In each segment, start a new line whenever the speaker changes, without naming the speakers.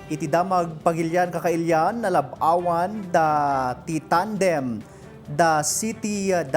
iti damag pagilyan kakailyan na labawan da ti tandem da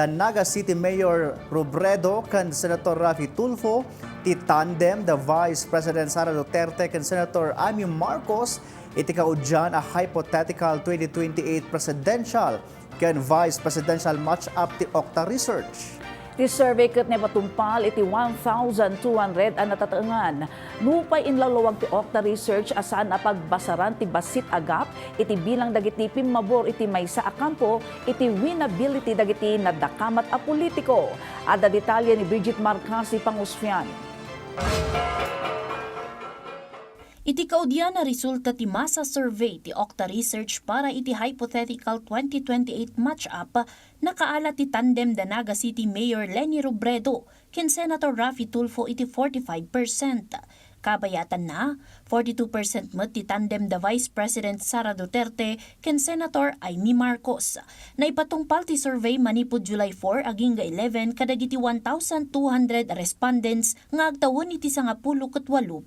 Naga City Mayor Robredo kan Senator Tulfo, ti tandem da Vice President Sara Duterte kan Senator Amy Marcos, iti kaudyan a hypothetical 2028 presidential kan Vice Presidential match-up ti OCTA Research.
Ti survey ket ne patumpal iti 1,200 ang natataengan. Nupay inlalawag ti OCTA Research asan a pagbasaran ti basit agap iti bilang dagiti pimmabor iti maysa a kampo iti winnability dagiti nadakamat a politiko. Ada detalye ni Brigitte Marcasi-Pangosfian.
Iti kaudyan na resulta ti masa survey ti OCTA Research para iti hypothetical 2028 match-up nakaala ti tandem da Naga City Mayor Leni Robredo ken Senator Tulfo iti 45%. Kabayatan na, 42% met ti tandem da Vice President Sara Duterte ken Senator Amy Marcos. Naipatungpal ti survey manipod July 4 aging 11 kadagiti 1,200 respondents nga agtawon iti 18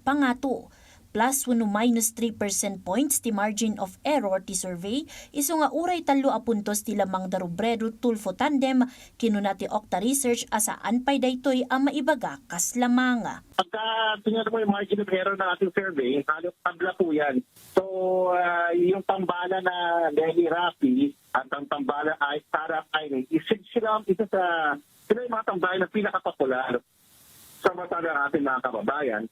pangato. Plus 1 minus 3% points ti margin of error ti survey, iso nga uray 3 puntos ti lamang da Robredo Tulfo tandem, kinuna ti OCTA Research asaan pay daytoy ang maibaga kas lamanga.
Pagka tingnan mo yung margin of error ng ating survey, halos tabla po yan. So, yung tambala na Lenny Rafi at ang tambala ay Sarah Aine, sila yung mga tambala na pinakapopular sa mata ng ating mga kababayan.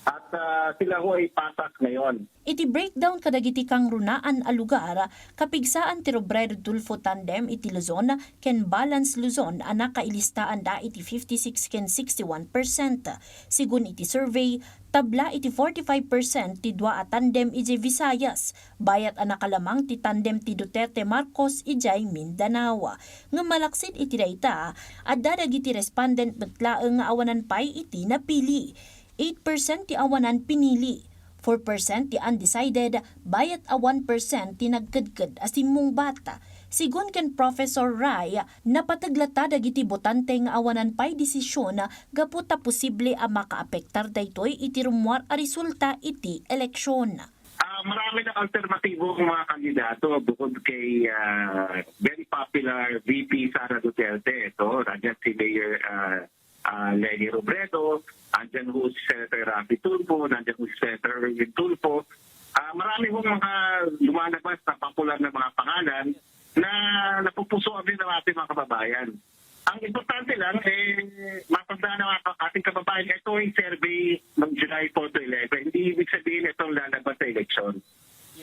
At sila ho ay patak ngayon.
Iti breakdown kadagiti kang runaan a lugar, kapigsaan ti Robredo Tulfo tandem iti Luzon ken Balance Luzon ana kailistaan da iti 56 ken 61%. Sigun iti survey, tabla iti 45% ti dua a tandem iti Visayas, bayat ana kalamang ti tandem ti Duterte Marcos ijay Mindanao. Nga malaksid iti dayta, adda dagiti respondent betlaeng nga awanan pay iti napili. 8% ti awanan pinili, 4% ti undecided, bayat a 1% ti nagkadkad asimong bata. Sigun ken Professor Rai, napataglata dagiti botante nga awanan pay desisyon gaputa posible a makaapektar daytoy iti rumwar a resulta iti eleksyon.
Marami na alternatibong mga kandidato bukod kay very popular VP Sara Duterte. Ito, nandiyan si Mayor Leni Robredo, nandiyan ho si Senator Tulfo, nandiyan ho si Senator Tulfo. Marami hong mga lumalabas na popular na mga pangalan na napupusuan din ng ating mga kababayan. Ang importante lang, matanda ng ating kababayan, ito yung survey ng July 4 to 11. Hindi ibig sabihin itong lalabas sa eleksyon.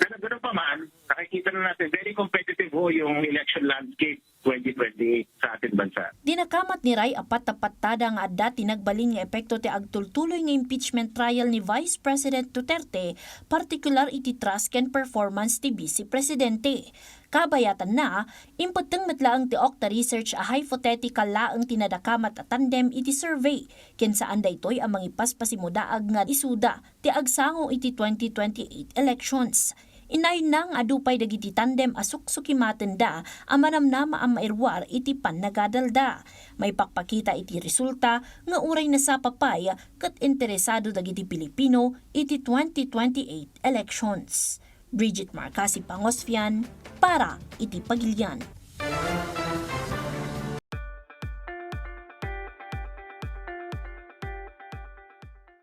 Pero ganoon pa man, nakikita na natin, very competitive ho yung election landscape 2028 sa ating bansa.
Dinakamat ni Rai apat nga adda tinagbalin nga epekto ti agtultuloy nga impeachment trial ni Vice President Duterte, particular iti trust ken performance ti Vice Presidente. Kabayatan na, impateng matlaang ti OCTA Research a hypothetical laang tinadakamat a tandem iti survey, ken saan daytoy ang mangipaspasimudaag nga isuda ti agsango iti 2028 elections. Inay nang adupay dagiti tandem asuk-sukimaten da amanamnama ang mairwar iti pannagadalda. May pakpakita iti resulta nga uray na sa papay ket interesado dagiti Pilipino iti 2028 elections. Brigitte Marcasi-Pangosfian para iti Pagilian.